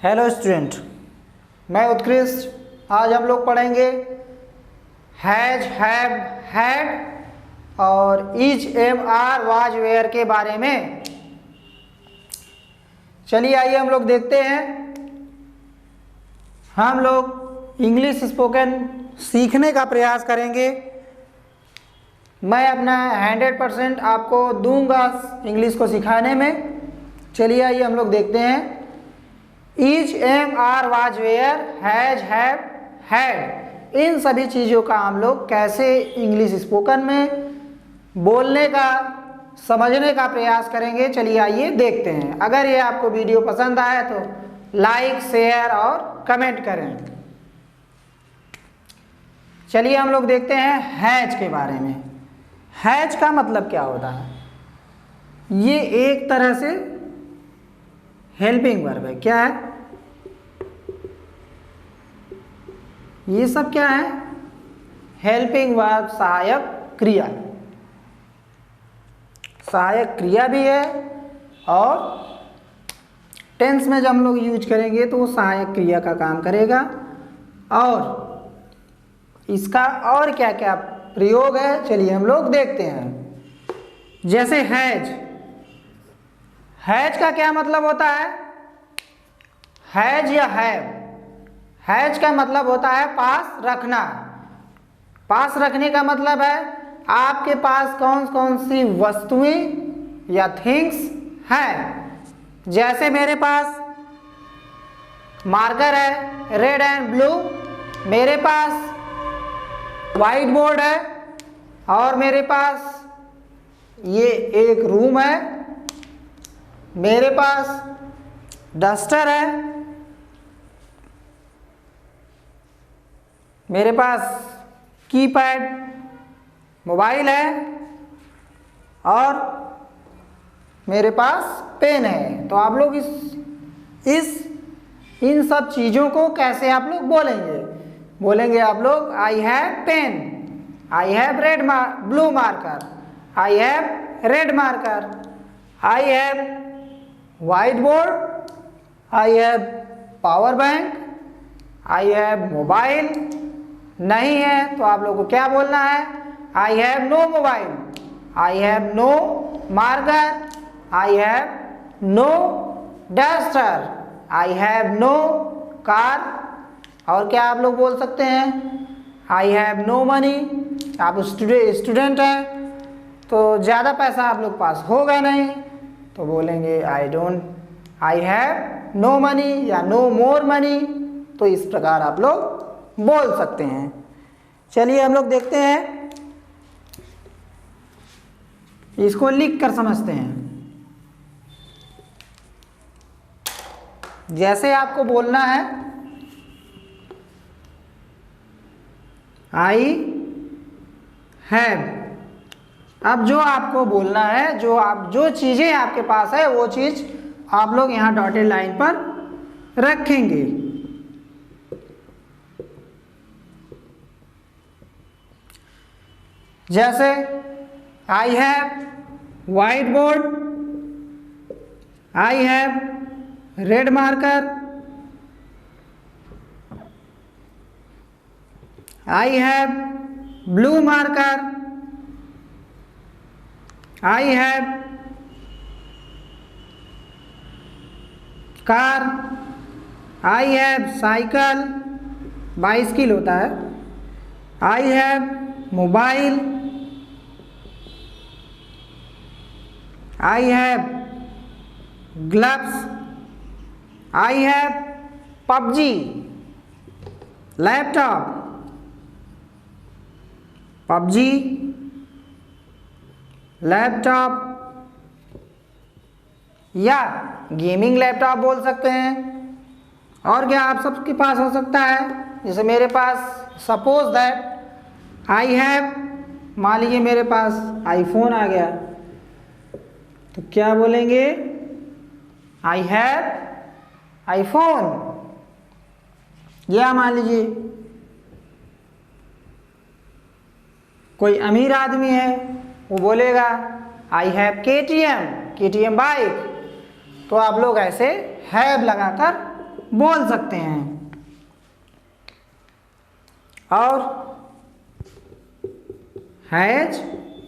Hello student, मैं उत्कृष्ट। आज हम लोग पढ़ेंगे हैज, हैव, हैड और is, am, are, was, were के बारे में। चलिए आइए हम लोग देखते हैं। हम लोग इंग्लिश स्पोकन सीखने का प्रयास करेंगे। मैं अपना 100% आपको दूंगा इंग्लिश को सिखाने में। चलिए आइए हम लोग देखते हैं। Is, am, are, was, were, has, have, had, इन सभी चीज़ों का हम लोग कैसे इंग्लिश स्पोकन में बोलने का, समझने का प्रयास करेंगे। चलिए आइए देखते हैं। अगर ये आपको वीडियो पसंद आए तो लाइक, शेयर और कमेंट करें। चलिए हम लोग देखते हैं हैज के बारे में। हैज का मतलब क्या होता है? ये एक तरह से हेल्पिंग वर्ब है। क्या है ये सब? क्या है? हेल्पिंग वर्ब, सहायक क्रिया। सहायक क्रिया भी है और टेंस में जब हम लोग यूज करेंगे तो वो सहायक क्रिया का काम करेगा। और इसका और क्या क्या प्रयोग है, चलिए हम लोग देखते हैं। जैसे हैज, हैज का क्या मतलब होता है? हैज या हैव। हैज का मतलब होता है पास रखना। पास रखने का मतलब है आपके पास कौन कौन सी वस्तुएं या थिंग्स हैं। जैसे मेरे पास मार्कर है रेड एंड ब्लू, मेरे पास व्हाइट बोर्ड है और मेरे पास ये एक रूम है, मेरे पास डस्टर है, मेरे पास कीपैड मोबाइल है और मेरे पास पेन है। तो आप लोग इन सब चीज़ों को कैसे आप लोग बोलेंगे? बोलेंगे आप लोग I have pen, I have blue marker, I have red marker, I have white board, I have power bank, I have mobile. नहीं है तो आप लोगों को क्या बोलना है? I have no mobile, I have no marker, I have no duster, I have no car. और क्या आप लोग बोल सकते हैं? I have no money. आप स्टूडेंट हैं तो ज़्यादा पैसा आप लोग पास होगा नहीं, तो बोलेंगे आई हैव नो मनी या नो मोर मनी। तो इस प्रकार आप लोग बोल सकते हैं। चलिए हम लोग देखते हैं, इसको लिख कर समझते हैं। जैसे आपको बोलना है आई हैव। अब जो आपको बोलना है, जो चीज़ें आपके पास है वो चीज़ आप लोग यहाँ डॉटेड लाइन पर रखेंगे। जैसे आई have white board, I have red marker, I have blue marker, I have car, I have cycle, bicycle होता है, I have mobile, I have gloves, I have PUBG, laptop, PUBG, laptop या gaming laptop बोल सकते हैं। और क्या आप सबके पास हो सकता है? जैसे मेरे पास सपोज दैट आई हैव, मान लीजिए मेरे पास आईफोन आ गया तो क्या बोलेंगे? I have iPhone. या मान लीजिए कोई अमीर आदमी है, वो बोलेगा आई हैव केटीएम बाइक। तो आप लोग ऐसे हैव लगाकर बोल सकते हैं। और हैज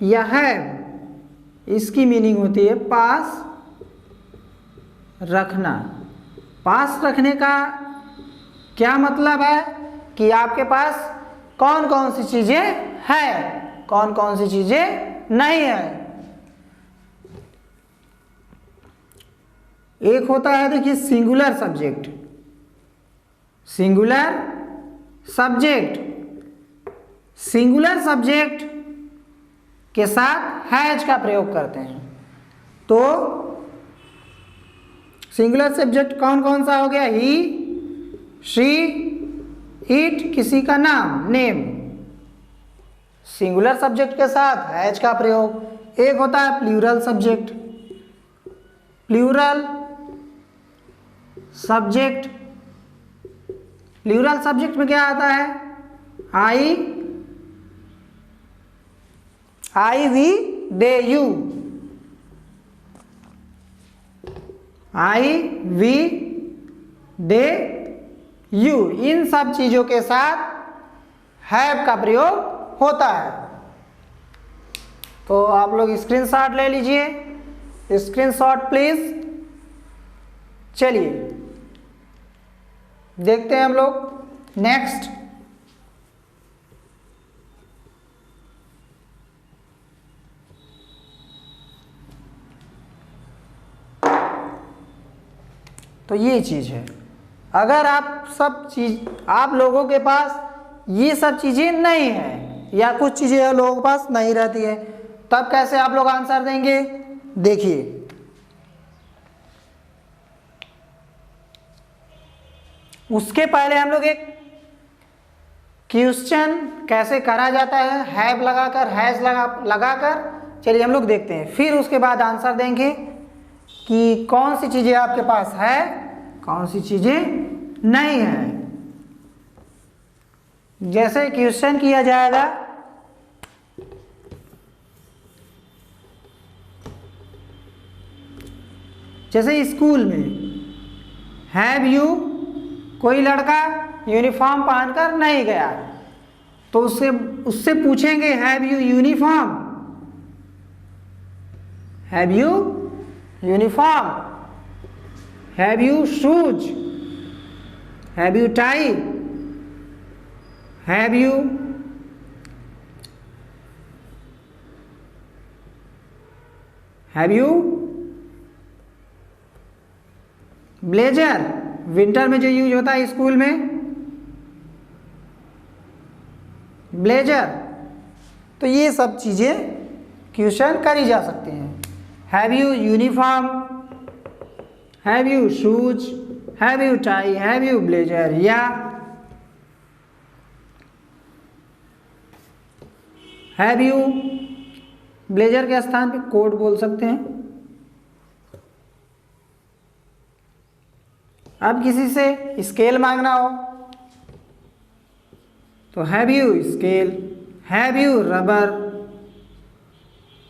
या हैव इसकी मीनिंग होती है पास रखना। पास रखने का क्या मतलब है कि आपके पास कौन कौन सी चीजें हैं, कौन कौन सी चीजें नहीं है। एक होता है देखिए singular subject, singular subject, singular subject के साथ हैज का प्रयोग करते हैं। तो सिंगुलर सब्जेक्ट कौन कौन सा हो गया? ही, शी, इट, किसी का नाम, नेम। सिंगुलर सब्जेक्ट के साथ हैज का प्रयोग। एक होता है plural subject, plural subject, plural subject में क्या आता है? I, we, they, you, I, we, they, you, इन सब चीजों के साथ हैव का प्रयोग होता है। तो आप लोग स्क्रीनशॉट ले लीजिए, स्क्रीनशॉट प्लीज। चलिए देखते हैं हम लोग नेक्स्ट। तो ये चीज है, अगर आप लोगों के पास ये सब चीजें नहीं है या कुछ चीजें लोगों के पास नहीं रहती है, तब कैसे आप लोग आंसर देंगे? देखिए उसके पहले हम लोग एक क्वेश्चन कैसे करा जाता है, हैव लगाकर, हैज लगाकर, चलिए हम लोग देखते हैं। फिर उसके बाद आंसर देंगे कि कौन सी चीजें आपके पास है, कौन सी चीजें नहीं है। जैसे क्वेश्चन किया जाएगा, जैसे स्कूल में हैव यू, कोई लड़का यूनिफॉर्म पहनकर नहीं गया, तो उससे पूछेंगे have you uniform, have you uniform, have you shoes, have you tie, have you blazer, winter में जो यूज होता है स्कूल में, ब्लेजर। तो ये सब चीजें क्वेश्चन करी जा सकती हैं। Have you uniform, have you shoes, have you tie, have you blazer, या हैव यू ब्लेजर के स्थान पे कोट बोल सकते हैं। अब किसी से स्केल मांगना हो तो have you scale, have you rubber,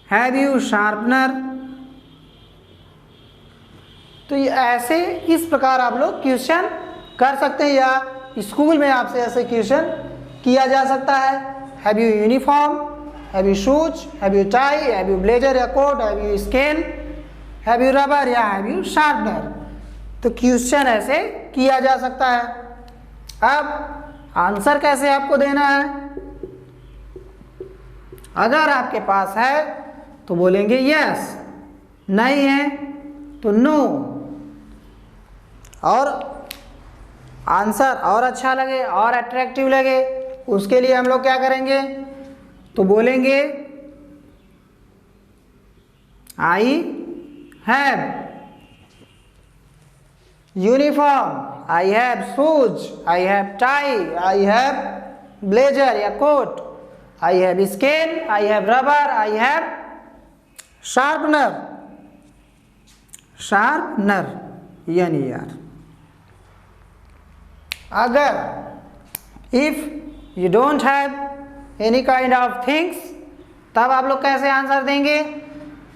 have you sharpener. तो ये ऐसे इस प्रकार आप लोग क्वेश्चन कर सकते हैं, या स्कूल में आपसे ऐसे क्वेश्चन किया जा सकता है। Have you uniform, have you shoes, have you tie, have you blazer या coat, have you scale, have you rubber या हैव यू शार्पनर। तो क्वेश्चन ऐसे किया जा सकता है। अब आंसर कैसे आपको देना है? अगर आपके पास है तो बोलेंगे यस, नहीं है तो नो। और आंसर और अच्छा लगे और अट्रैक्टिव लगे, उसके लिए हम लोग क्या करेंगे? तो बोलेंगे I have uniform, I have shoes, I have tie, I have blazer या coat, I have scale, I have rubber, I have sharpener, sharpener यानी यार। अगर if you don't have any kind of things, तब आप लोग कैसे answer देंगे?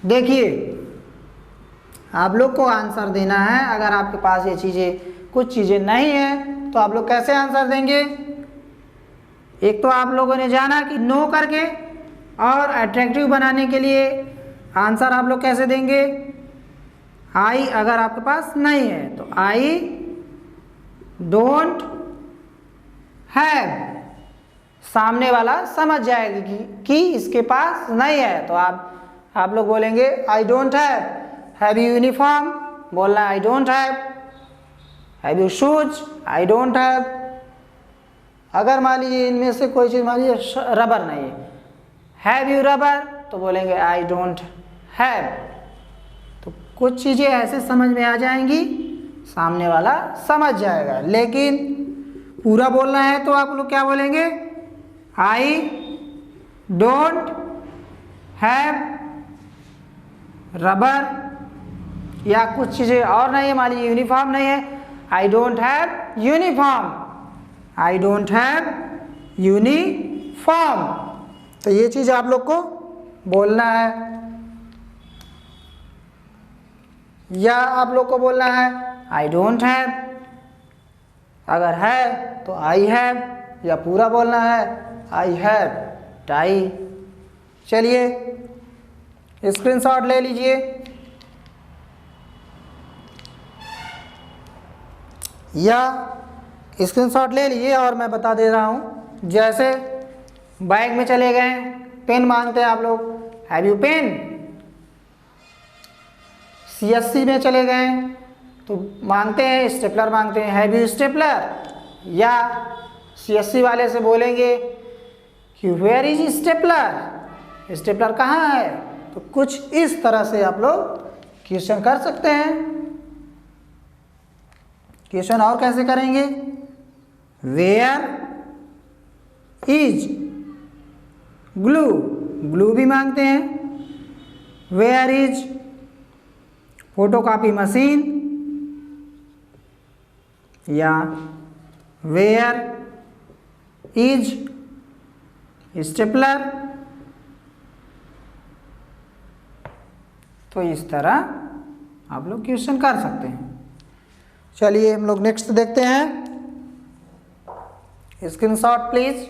देखिए आप लोग को आंसर देना है, अगर आपके पास ये चीज़ें कुछ चीज़ें नहीं है तो आप लोग कैसे आंसर देंगे? एक तो आप लोगों ने जाना कि नो करके, और अट्रैक्टिव बनाने के लिए आंसर आप लोग कैसे देंगे? आई अगर आपके पास नहीं है तो आई डोंट हैव, सामने वाला समझ जाएगा कि इसके पास नहीं है, तो आप लोग बोलेंगे I don't have you uniform, बोलना I don't have you shoes, I don't have. अगर मान लीजिए इनमें से कोई चीज़, मान लीजिए रबर नहीं हैव यू रबर, तो बोलेंगे आई डोंट हैव। तो कुछ चीज़ें ऐसे समझ में आ जाएंगी, सामने वाला समझ जाएगा। लेकिन पूरा बोलना है तो आप लोग क्या बोलेंगे? आई डोंट हैव रबर, या कुछ चीज़ें और नहीं है, मान लीजिए यूनिफॉर्म नहीं है, आई don't have uniform, I don't have uniform. तो ये चीज़ आप लोग को बोलना है। या आप लोग को बोलना है आई डोंट हैव, अगर है तो आई हैव, या पूरा बोलना है आई हैव टाई। चलिए स्क्रीनशॉट ले लीजिए। या स्क्रीनशॉट ले लीजिए और मैं बता दे रहा हूँ। जैसे बैग में चले गए, पेन मांगते हैं आप लोग, हैव यू पेन। CSC में चले गए तो मांगते हैं स्टेपलर, मांगते हैं हैव यू स्टेपलर। या CSC वाले से बोलेंगे कि वेयर इज स्टेपलर, स्टेपलर कहाँ है। तो कुछ इस तरह से आप लोग क्वेश्चन कर सकते हैं। क्वेश्चन और कैसे करेंगे? वेयर इज ग्लू, ग्लू भी मांगते हैं। वेयर इज फोटोकॉपी मशीन, या वेयर इज स्टेपलर। तो इस तरह आप लोग क्वेश्चन कर सकते हैं। चलिए हम लोग नेक्स्ट देखते हैं। Screenshot please.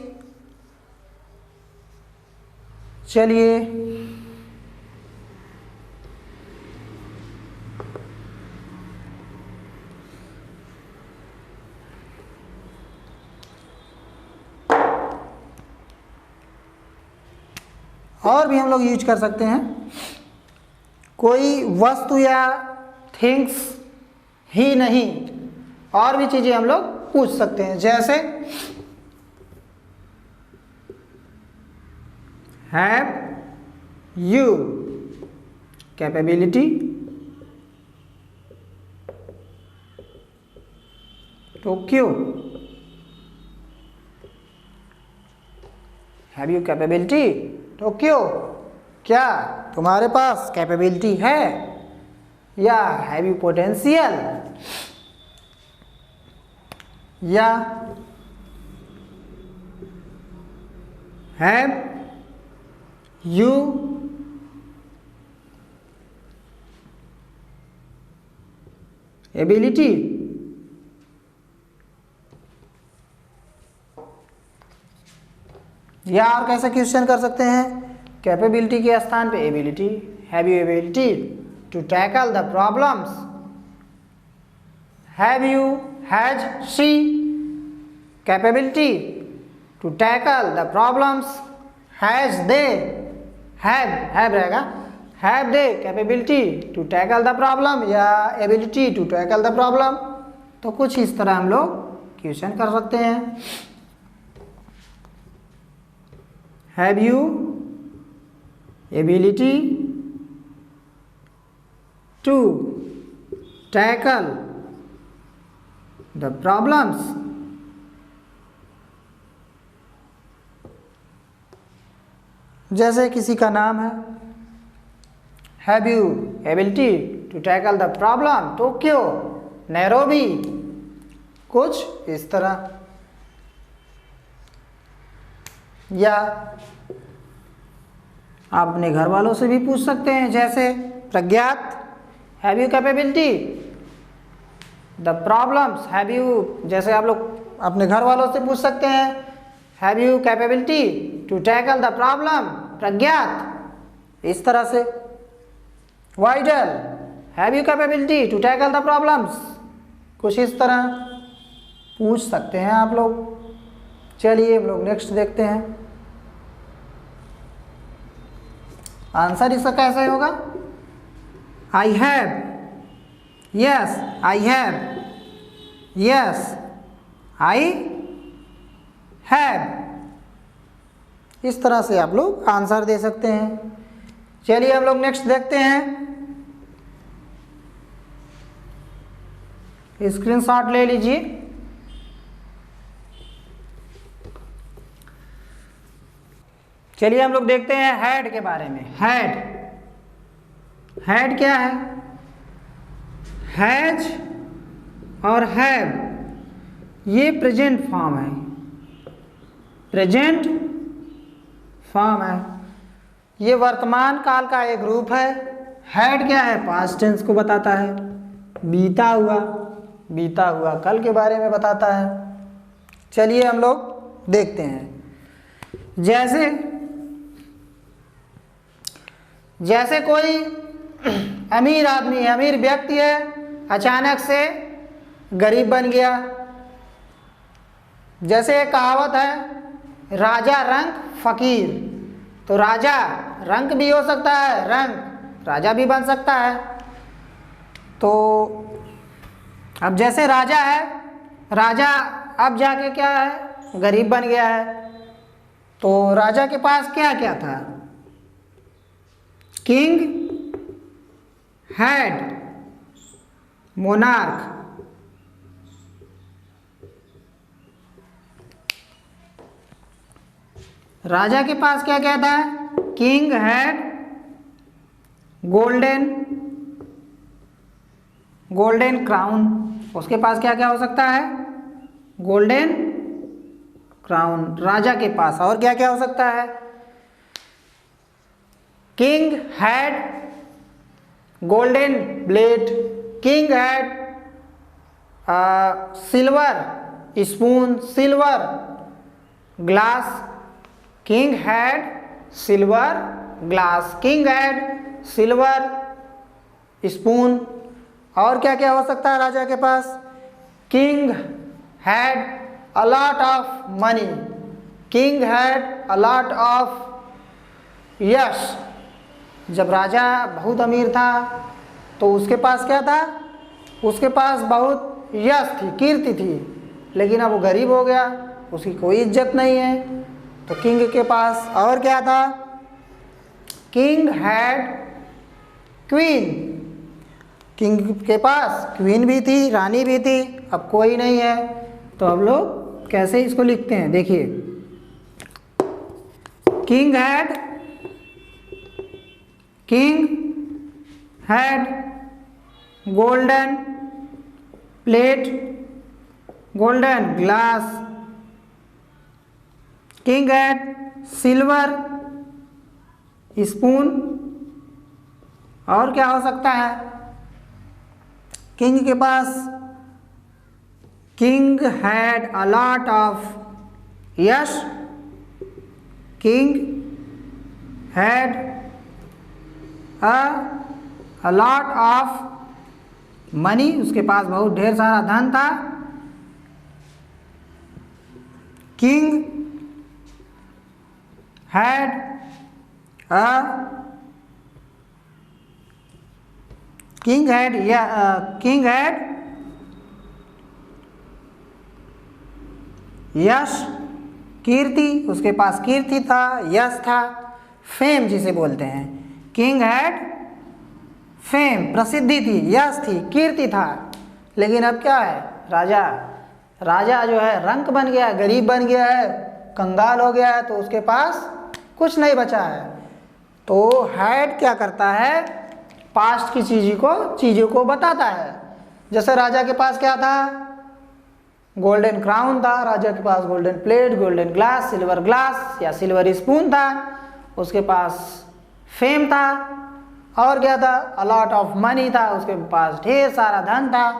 चलिए और भी हम लोग यूज कर सकते हैं। कोई वस्तु या थिंग्स ही नहीं, और भी चीजें हम लोग पूछ सकते हैं। जैसे हैव यू कैपेबिलिटी, तो क्यों? हैव यू कैपेबिलिटी, तो क्यों? क्या तुम्हारे पास कैपेबिलिटी है? या हैव यू पोटेंशियल, या हैव यू एबिलिटी। या और कैसे क्वेश्चन कर सकते हैं? कैपेबिलिटी के स्थान पे ability, have you ability to tackle the problems. Have you, has she capability to tackle the problems. Has they, have रहेगा, have they capability to tackle the problem, या ability to tackle the problem. तो कुछ इस तरह हम लोग question कर सकते हैं। Have you ability to tackle the problems. जैसे किसी का नाम है, have you ability to tackle the problem Tokyo Nairobi, कुछ इस तरह। या आप अपने घर वालों से भी पूछ सकते हैं। जैसे Pragyat, have you capability the problems, have you, जैसे आप लोग अपने घर वालों से पूछ सकते हैं, have you capability to tackle the problem, Pragyat, इस तरह से। वाइडल, have you capability to tackle the problems, कुछ इस तरह पूछ सकते हैं आप लोग। चलिए हम लोग नेक्स्ट देखते हैं, आंसर इसका कैसे होगा। I have, yes, I have, yes, I have, इस तरह से आप लोग आंसर दे सकते हैं। चलिए हम लोग नेक्स्ट देखते हैं, स्क्रीनशॉट ले लीजिए। चलिए हम लोग देखते हैं हैड के बारे में। हैड, हैड क्या है, हैज और हैव ये प्रेजेंट फॉर्म है, प्रेजेंट फॉर्म है, ये वर्तमान काल का एक रूप है। हैड क्या है, पास्ट टेंस को बताता है, बीता हुआ, बीता हुआ कल के बारे में बताता है। चलिए हम लोग देखते हैं, जैसे कोई अमीर आदमी है, अमीर व्यक्ति है, अचानक से गरीब बन गया। जैसे एक कहावत है, राजा रंक फकीर, तो राजा रंक भी हो सकता है, रंक राजा भी बन सकता है। तो अब जैसे राजा है, राजा अब जाके क्या है, गरीब बन गया है। तो राजा के पास क्या क्या था, किंग हैड, मोनार्क, राजा के पास क्या क्या था, किंग हैड गोल्डन क्राउन, उसके पास क्या क्या हो सकता है, गोल्डन क्राउन राजा के पास। और क्या क्या हो सकता है, king had golden blade, king had silver spoon, silver glass, king had silver glass, king had silver spoon. और क्या क्या हो सकता है राजा के पास, king had a lot of money, king had a lot of yash, जब राजा बहुत अमीर था तो उसके पास क्या था, उसके पास बहुत यश थी, कीर्ति थी। लेकिन अब वो गरीब हो गया, उसकी कोई इज्जत नहीं है। तो किंग के पास और क्या था, किंग हैड क्वीन, किंग के पास क्वीन भी थी, रानी भी थी। अब कोई नहीं है, तो हम लोग कैसे इसको लिखते हैं, देखिए, king had golden plate, golden glass, king had silver spoon. और क्या हो सकता है, किंग के पास, king had a lot of yash, king had a lot of money, उसके पास बहुत ढेर सारा धन था। किंग हैड यश कीर्ति, उसके पास कीर्ति था, यश था, फेम जिसे बोलते हैं, किंग हैड फेम प्रसिद्धि थी, यश थी, कीर्ति था। लेकिन अब क्या है, राजा जो है रंक बन गया, गरीब बन गया है, कंगाल हो गया है, तो उसके पास कुछ नहीं बचा है। तो हैड क्या करता है, पास्ट की चीज़ों को बताता है। जैसे राजा के पास क्या था, गोल्डन क्राउन था, राजा के पास golden plate, golden glass, silver glass या सिल्वर स्पून था, उसके पास फेम था। और क्या था, अ लॉट ऑफ मनी था, उसके पास ढेर सारा धन था।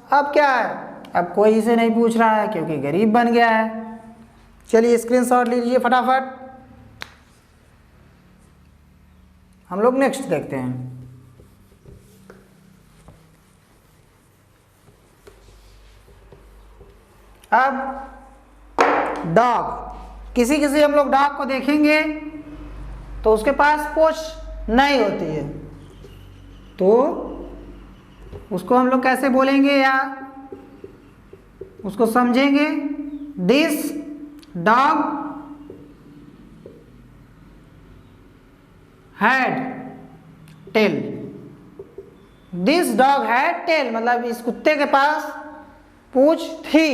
अब क्या है, अब कोई इसे नहीं पूछ रहा है क्योंकि गरीब बन गया है। चलिए स्क्रीनशॉट लीजिए फटाफट, हम लोग नेक्स्ट देखते हैं। अब डॉग, किसी किसी हम लोग डॉग को देखेंगे तो उसके पास पूंछ नहीं होती है, तो उसको हम लोग कैसे बोलेंगे या उसको समझेंगे। This dog had tell. This dog had tell मतलब इस कुत्ते के पास पूंछ थी।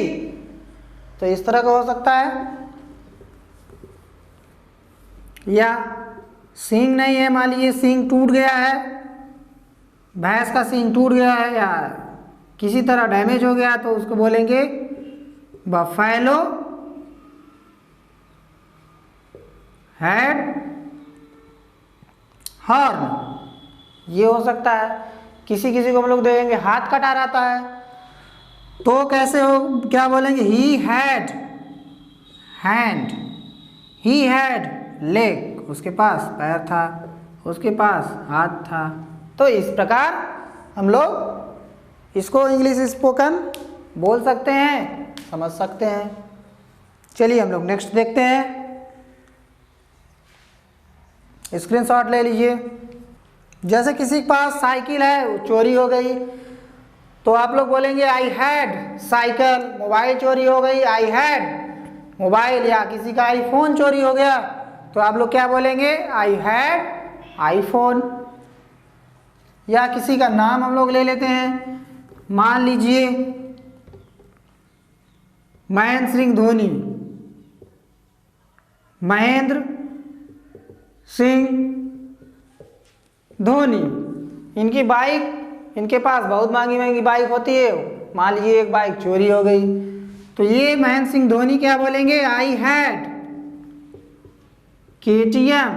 तो इस तरह का हो सकता है। या सींग नहीं है, मान लीजिए सींग टूट गया है, भैंस का सींग टूट गया है या किसी तरह डैमेज हो गया, तो उसको बोलेंगे बफैलो हैड हॉर्न। ये हो सकता है। किसी किसी को हम लोग देखेंगे हाथ कटा रहता है, तो कैसे हो, क्या बोलेंगे, he had hand, he had leg, उसके पास पैर था, उसके पास हाथ था। तो इस प्रकार हम लोग इसको इंग्लिश स्पोकन बोल सकते हैं, समझ सकते हैं। चलिए हम लोग नेक्स्ट देखते हैं। स्क्रीनशॉट ले लीजिए। जैसे किसी के पास साइकिल है, वो चोरी हो गई, तो आप लोग बोलेंगे आई हैड साइकिल। मोबाइल चोरी हो गई, आई हैड मोबाइल। या किसी का आईफोन चोरी हो गया, तो आप लोग क्या बोलेंगे, आई हैड आईफोन। या किसी का नाम हम लोग ले लेते हैं, मान लीजिए महेंद्र सिंह धोनी, महेंद्र सिंह धोनी। इनकी बाइक, इनके पास बहुत महंगी महंगी बाइक होती है, मान लीजिए एक बाइक चोरी हो गई, तो ये महेंद्र सिंह धोनी क्या बोलेंगे, आई हैड KTM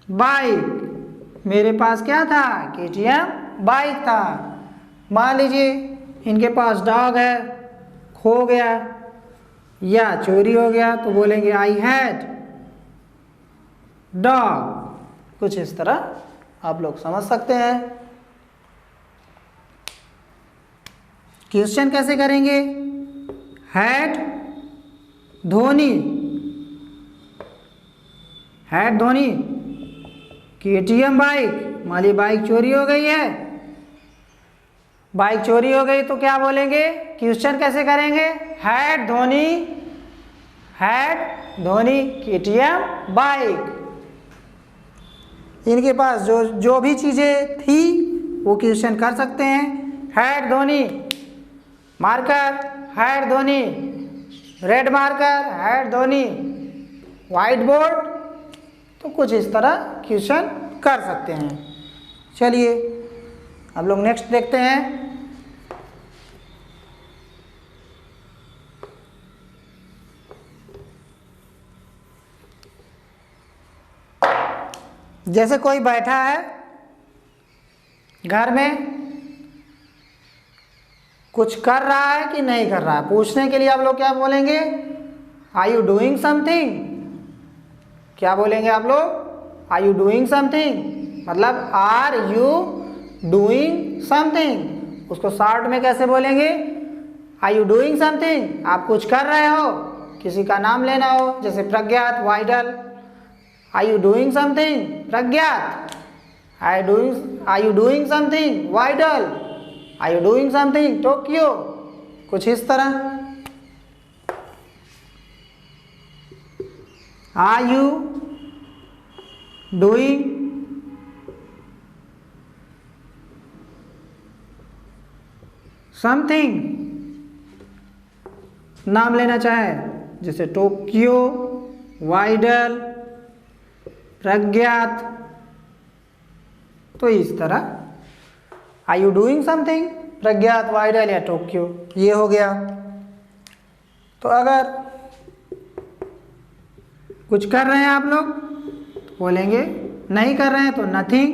बाइक। मेरे पास क्या था, KTM बाइक था। मान लीजिए इनके पास डॉग है, खो गया या चोरी हो गया, तो बोलेंगे आई हैड डॉग। कुछ इस तरह आप लोग समझ सकते हैं। क्वेश्चन कैसे करेंगे, had Dhoni, had Dhoni KTM bike. मान लीजिए बाइक चोरी हो गई है, बाइक चोरी हो गई तो क्या बोलेंगे, क्वेश्चन कैसे करेंगे, had Dhoni, had Dhoni KTM bike. इनके पास जो भी चीज़ें थी वो क्वेश्चन कर सकते हैं। Had Dhoni marker, had Dhoni red marker, had Dhoni white board. तो कुछ इस तरह क्वेश्चन कर सकते हैं। चलिए अब लोग नेक्स्ट देखते हैं। जैसे कोई बैठा है घर में, कुछ कर रहा है कि नहीं कर रहा है, पूछने के लिए आप लोग क्या बोलेंगे, आर यू डूइंग समथिंग। क्या बोलेंगे आप लोग, आर यू डूइंग समथिंग, मतलब आर यू डूइंग समथिंग। उसको शॉर्ट में कैसे बोलेंगे, आर यू डूइंग समथिंग। आप कुछ कर रहे हो, किसी का नाम लेना हो, जैसे प्रज्ञात वाइडल, are you doing something Pragyat, are you doing something वाइडल, are you doing something Tokyo. कुछ इस तरह। आर यू डूइंग समथिंग, नाम लेना चाहे जैसे टोक्यो, वाइडल, प्रज्ञात। तो इस तरह are you doing something Pragyat, वाइडल या टोक्यो, ये हो गया। तो अगर कुछ कर रहे हैं आप लोग तो बोलेंगे, नहीं कर रहे हैं तो नथिंग।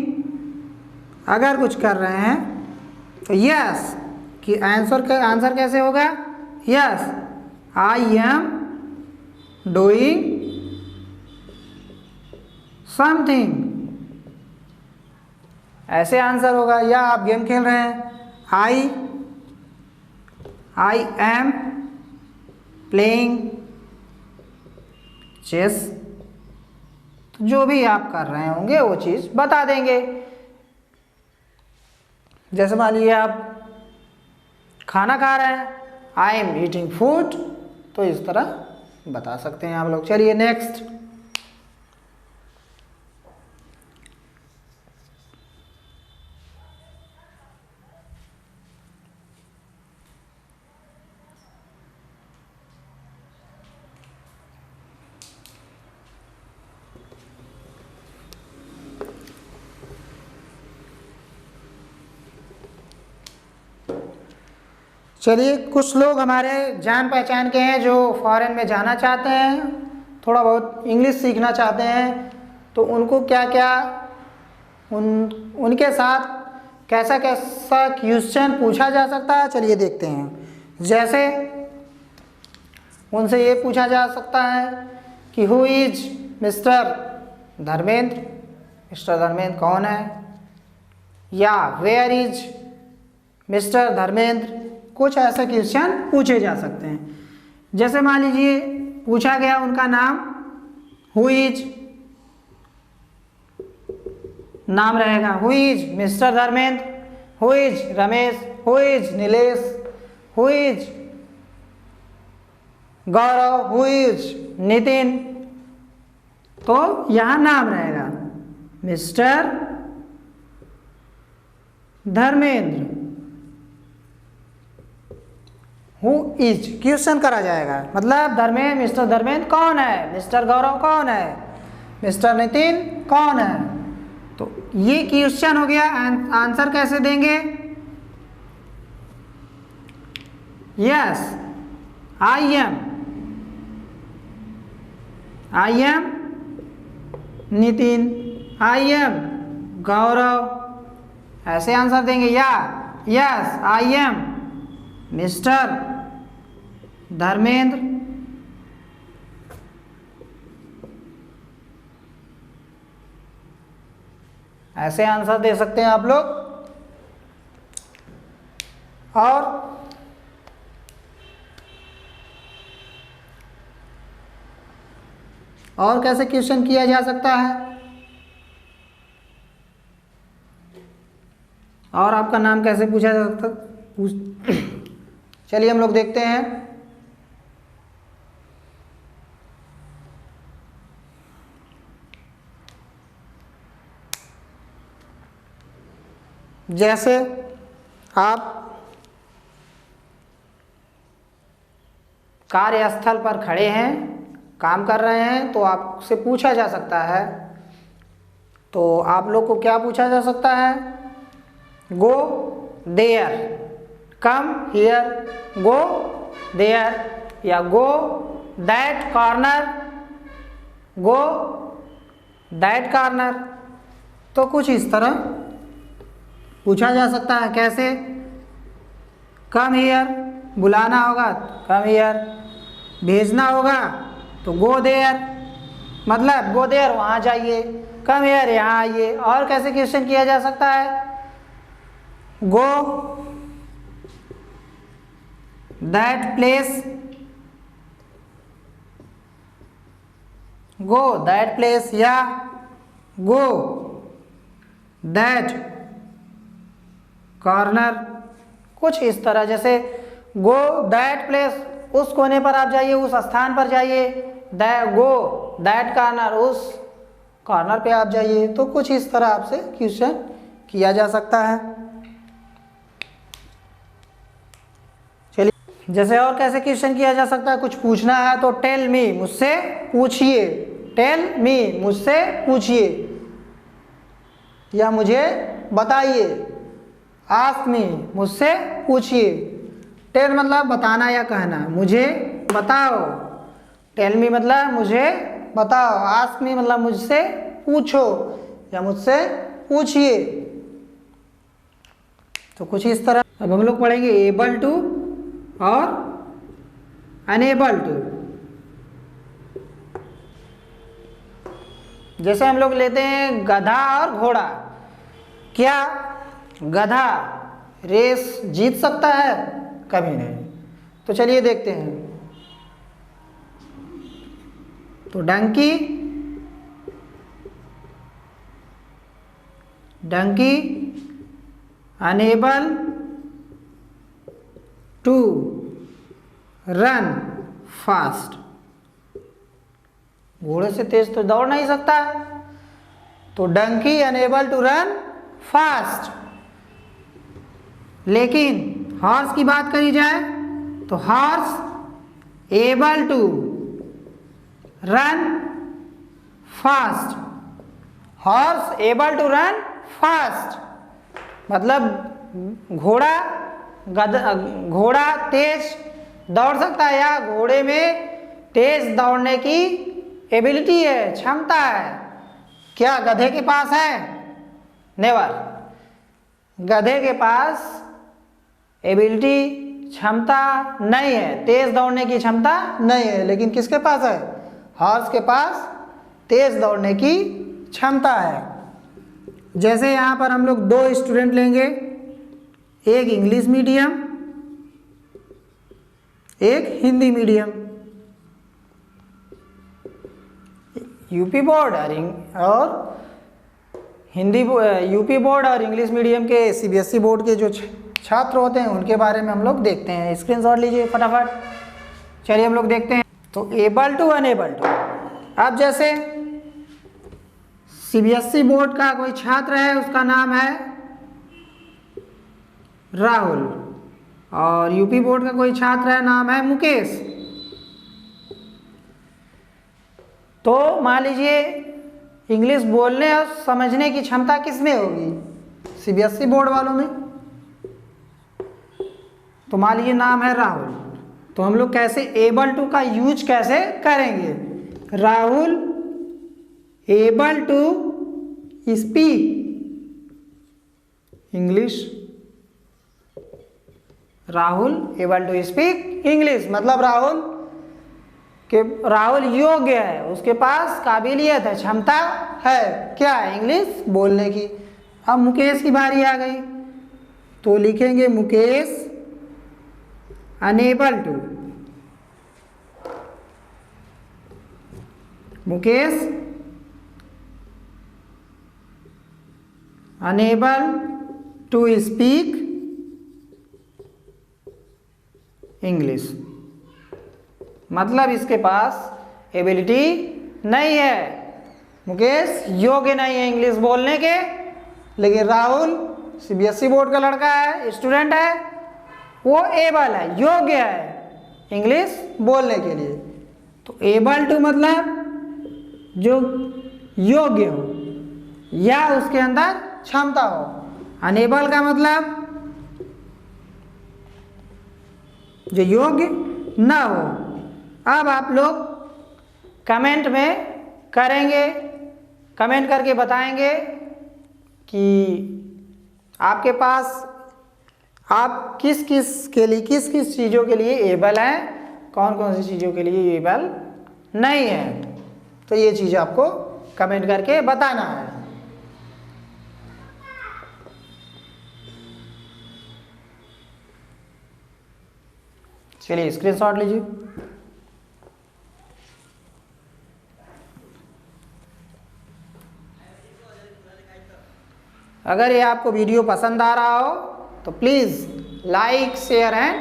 अगर कुछ कर रहे हैं तो यस, कि आंसर कैसे होगा? Yes, I am doing something, ऐसे आंसर होगा। या आप गेम खेल रहे हैं, आई एम प्लेइंग चेस, तो जो भी आप कर रहे होंगे वो चीज़ बता देंगे। जैसे मान लीजिए आप खाना खा रहे हैं, आई एम ईटिंग फूड, तो इस तरह बता सकते हैं आप लोग। चलिए नेक्स्ट, चलिए कुछ लोग हमारे जान पहचान के हैं जो फॉरेन में जाना चाहते हैं, थोड़ा बहुत इंग्लिश सीखना चाहते हैं, तो उनको क्या क्या उनके साथ कैसा कैसा क्वेश्चन पूछा जा सकता है, चलिए देखते हैं। जैसे उनसे ये पूछा जा सकता है कि who is mister Dharmendra, mister Dharmendra कौन है, या वेयर इज मिस्टर धर्मेंद्र, कुछ ऐसे क्वेश्चन पूछे जा सकते हैं। जैसे मान लीजिए पूछा गया उनका नाम, हु इज, नाम रहेगा who is mister Dharmendra, who is Ramesh, who is Nilesh, who is Gaurav, who is Nitin, तो यहां नाम रहेगा mister Dharmendra. Who is question करा जाएगा, मतलब मिस्टर धर्मेंद्र कौन है, मिस्टर गौरव कौन है, मिस्टर नितिन कौन है, तो ये क्वेश्चन हो गया। आंसर कैसे देंगे? Yes, I am Nitin, I am Gaurav, ऐसे आंसर देंगे। या yes, I am mister Dharmendra, ऐसे आंसर दे सकते हैं आप लोग। और कैसे क्वेश्चन किया जा सकता है? और आपका नाम कैसे पूछा जा सकता? चलिए हम लोग देखते हैं। जैसे आप कार्यस्थल पर खड़े हैं, काम कर रहे हैं, तो आपसे पूछा जा सकता है, तो आप लोग को क्या पूछा जा सकता है? Go there, come here, go there, या go that corner, go that corner, तो कुछ इस तरह पूछा जा सकता है। कैसे? कम हियर, बुलाना होगा कम हियर, भेजना होगा तो गो देयर, मतलब गो देयर वहाँ जाइए, कम हियर यहाँ आइए। और कैसे क्वेश्चन किया जा सकता है? Go that place, go that place, या गो दैट कॉर्नर, कुछ इस तरह। जैसे गो दैट प्लेस, उस कोने पर आप जाइए, उस स्थान पर जाइए, गो दैट कॉर्नर, उस कॉर्नर पे आप जाइए, तो कुछ इस तरह आपसे क्वेश्चन किया जा सकता है। चलिए जैसे और कैसे क्वेश्चन किया जा सकता है? कुछ पूछना है तो टेल मी, मुझसे पूछिए, टेल मी, मुझसे पूछिए, या मुझे बताइए, आस्क मी, मुझसे पूछिए। टेल मतलब बताना या कहना, मुझे बताओ, टेल मी मतलब मुझे बताओ, आस्क मी मतलब मुझसे पूछो या मुझसे पूछिए। तो कुछ इस तरह। अब हम लोग पढ़ेंगे एबल टू और अनेबल टू। जैसे हम लोग लेते हैं गधा और घोड़ा। क्या गधा रेस जीत सकता है? कभी नहीं। तो चलिए देखते हैं। तो donkey unable to run fast. घोड़े से तेज तो दौड़ नहीं सकता, तो donkey unable to run fast. लेकिन हॉर्स की बात करी जाए तो horse able to run fast. Horse able to run fast मतलब घोड़ा तेज दौड़ सकता है, या घोड़े में तेज दौड़ने की एबिलिटी है, क्षमता है। क्या गधे के पास है? नेवर। गधे के पास एबिलिटी, क्षमता नहीं है, तेज दौड़ने की क्षमता नहीं है। लेकिन किसके पास है? हॉर्स के पास तेज दौड़ने की क्षमता है। जैसे यहाँ पर हम लोग दो स्टूडेंट लेंगे, एक इंग्लिश मीडियम, एक हिंदी मीडियम। यूपी बोर्ड और हिंदी यूपी बोर्ड और इंग्लिश मीडियम के सीबीएसई बोर्ड के जो छात्र होते हैं उनके बारे में हम लोग देखते हैं। स्क्रीनशॉट लीजिए फटाफट। चलिए हम लोग देखते हैं। तो एबल टू अनेबल टू। अब जैसे सीबीएसई बोर्ड का कोई छात्र है, उसका नाम है राहुल, और यूपी बोर्ड का कोई छात्र है, नाम है मुकेश। तो मान लीजिए इंग्लिश बोलने और समझने की क्षमता किस में होगी? सीबीएसई बोर्ड वालों में। तो मान लीजिए नाम है राहुल, तो हम लोग कैसे एबल टू का यूज कैसे करेंगे? Rahul able to speak English. Rahul able to speak English मतलब राहुल योग्य है, उसके पास काबिलियत है, क्षमता है, क्या है? इंग्लिश बोलने की। अब मुकेश की बारी आ गई, तो लिखेंगे Mukesh unable to. Mukesh unable to speak English मतलब इसके पास एबिलिटी नहीं है, मुकेश योग्य नहीं है इंग्लिश बोलने के। लेकिन राहुल सीबीएसई बोर्ड का लड़का है, स्टूडेंट है, वो एबल है, योग्य है इंग्लिश बोलने के लिए। तो एबल टू मतलब जो योग्य हो या उसके अंदर क्षमता हो। अनेबल का मतलब जो योग्य ना हो। अब आप लोग कमेंट में करेंगे, कमेंट करके बताएंगे कि आपके पास आप किस किस चीज़ों के लिए एबल हैं, कौन कौन सी चीज़ों के लिए एबल नहीं है। तो ये चीज़ आपको कमेंट करके बताना है। चलिए स्क्रीनशॉट लीजिए। अगर ये आपको वीडियो पसंद आ रहा हो तो please like, share and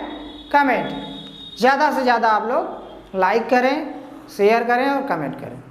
comment. ज़्यादा से ज़्यादा आप लोग लाइक करें, शेयर करें और कमेंट करें।